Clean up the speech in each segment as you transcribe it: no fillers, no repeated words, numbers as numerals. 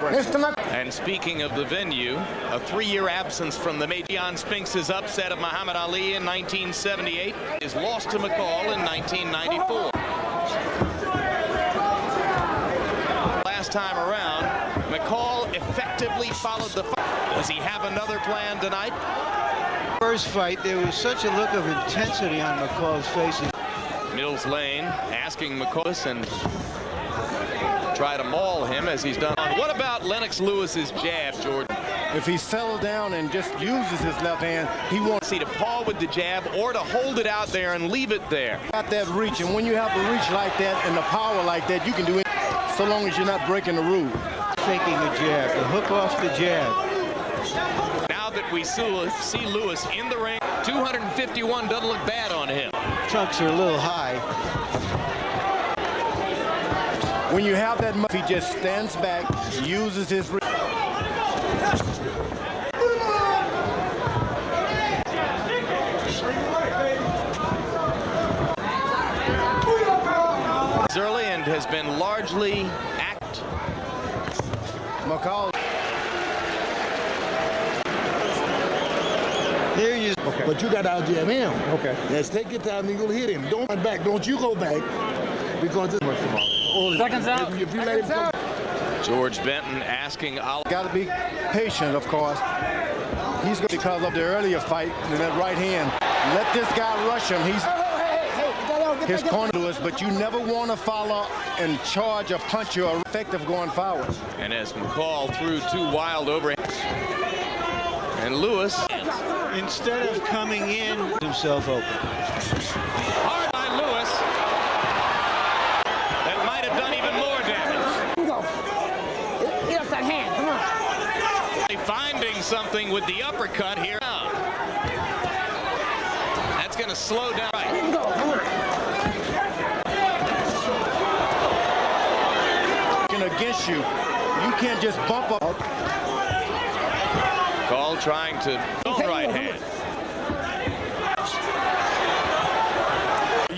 And speaking of the venue, a 3-year absence from the John Spinks' upset of Muhammad Ali in 1978 is lost to McCall in 1994. Last time around, McCall effectively followed the fight. Does he have another plan tonight? First fight, there was such a look of intensity on McCall's face. Mills Lane asking McCall and try to maul him as he's done. What about Lennox Lewis's jab, Jordan? If he settled down and just uses his left hand, he wants to paw with the jab or to hold it out there and leave it there. Got that reach, and when you have the reach like that and the power like that, you can do it so long as you're not breaking the rule. Faking the jab, the hook off the jab. Now that we see Lewis in the ring, 251 doesn't look bad on him. Trunks are a little high. When you have that, he just stands back, uses his reach. Early and has been largely McCall. Here you okay. But you got to out-jab him. Okay. Let's take your time and go hit him. Don't run back. Don't you go back. Because this seconds out. If you let him go. George Benton asking Oliver. Got to be patient, of course. He's going because of the earlier fight in that right hand. Let this guy rush him. He's his corner to us, but you never want to follow and charge a punch or effective going forward. And as McCall threw 2 wild overhands, and Lewis, instead of coming in, himself open. Hard by Lewis. That might have done even more damage. Get off that hand, come on. Finding something with the uppercut here. That's going to slow down. Against you, you can't just bump up. Call trying to right hand.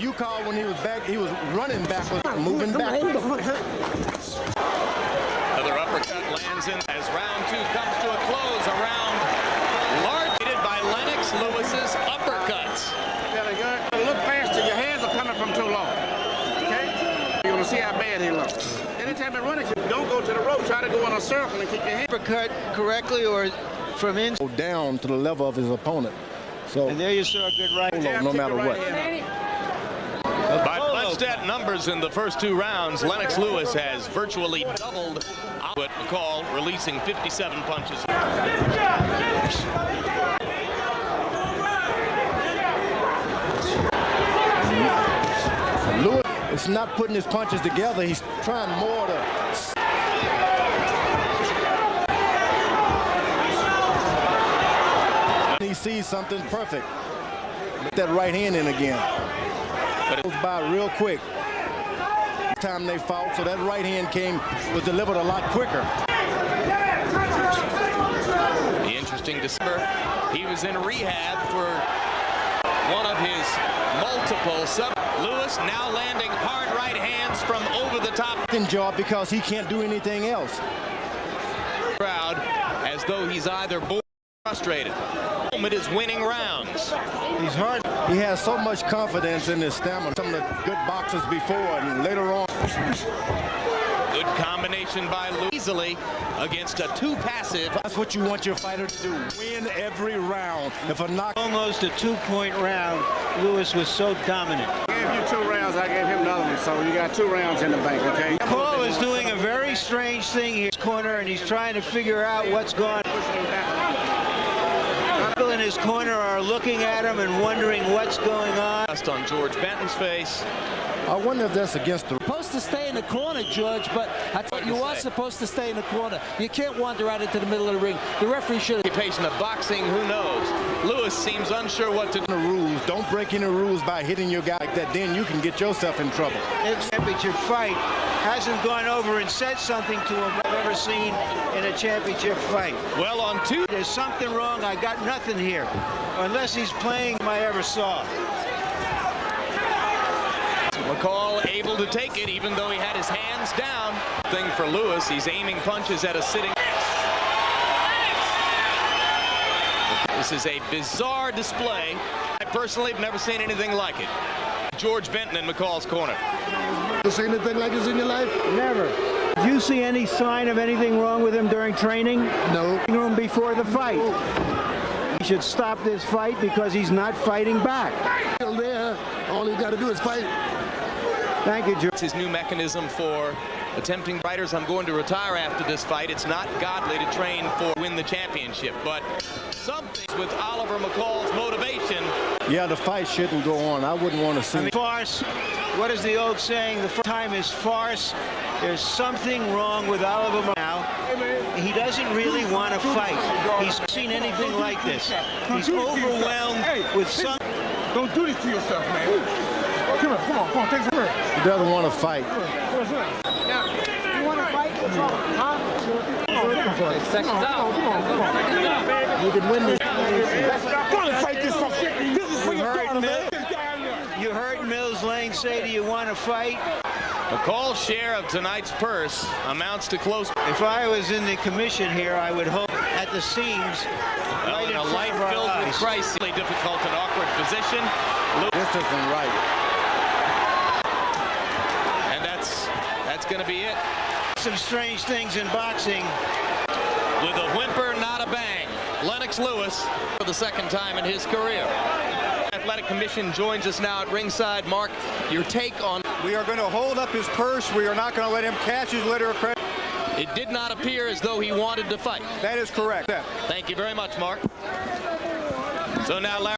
You called when he was back. He was running backwards, moving back. Another uppercut lands in as round 2 comes to a close. A round largely by Lennox Lewis's uppercuts. Look faster. Your hands are coming from too low. Okay? You want to see how bad he looks. Anytime you run it, don't go to the rope. Try to go in a circle and keep your hand. Uppercut correctly or from in. Down to the level of his opponent. So. And there you saw a good right hand. No matter what. By punch-stat numbers in the first 2 rounds, Lennox Lewis has virtually doubled Oliver McCall, releasing 57 punches. Lewis is not putting his punches together. He's trying more to. He sees something perfect. Get that right hand in again. But it goes by real quick. Time they fought, so that right hand was delivered a lot quicker. The interesting December, he was in rehab for one of his multiple Lewis now landing hard right hands from over the top. Job because he can't do anything else. Crowd as though he's either bored or frustrated. It is winning rounds. He's hard. He has so much confidence in his stamina. Some of the good boxers before and later on. Good combination by Lewis easily against a 2 passive. That's what you want your fighter to do. Win every round. If a knock. Almost a 2-point round. Lewis was so dominant. I gave you 2 rounds. I gave him another one. So you got 2 rounds in the bank, okay? Paul is doing a very strange thing here in his corner, and he's trying to figure out what's going on. People in his corner are looking at him and wondering what's going on. Just on George Benton's face. I wonder if that's against the. Supposed to stay in the corner, George, but I thought you are supposed to stay in the corner. You can't wander out into the middle of the ring. The referee should have. Patient of boxing, who knows? Lewis seems unsure what to do. The rules. Don't break any rules by hitting your guy like that. Then you can get yourself in trouble. His championship fight hasn't gone over and said something to him I've ever seen in a championship fight. Well, on 2. There's something wrong. I got nothing here. Unless he's playing I ever saw. McCall able to take it, even though he had his hands hands down. Thing for Lewis, he's aiming punches at a sitting. This is a bizarre display. I personally have never seen anything like it. George Benton in McCall's corner. You seen anything like this in your life? Never. Did you see any sign of anything wrong with him during training? No. Room before the fight. He should stop this fight because he's not fighting back. Still there. All he's got to do is fight. Thank you, George. It's his new mechanism for attempting fighters. I'm going to retire after this fight. It's not godly to train for win the championship, but something with Oliver McCall's motivation. Yeah, the fight shouldn't go on. I wouldn't want to see it. Farce. What is the old saying? The first time is farce. There's something wrong with Oliver McCall now. He doesn't really want to fight. He's seen anything like this. He's overwhelmed with some. Don't do this to yourself, man. Come on, take some. He doesn't want to fight. You want to fight? What's wrong? Huh? Seconds out. You can win this. Fight this stuff. This is for your daughter, man. You heard Mills Lane say, do you want to fight? McCall's share of tonight's purse amounts to close. If I was in the commission here, I would hope at the seams. Well, in a life filled with crisis, difficult and awkward position. This isn't right. And that's going to be it. Some strange things in boxing. With a whimper, not a bang. Lennox Lewis for the second time in his career. Athletic Commission joins us now at ringside. Mark, your take on... We are going to hold up his purse. We are not going to let him cash his letter of credit. It did not appear as though he wanted to fight. That is correct. Thank you very much, Mark. So now, Larry.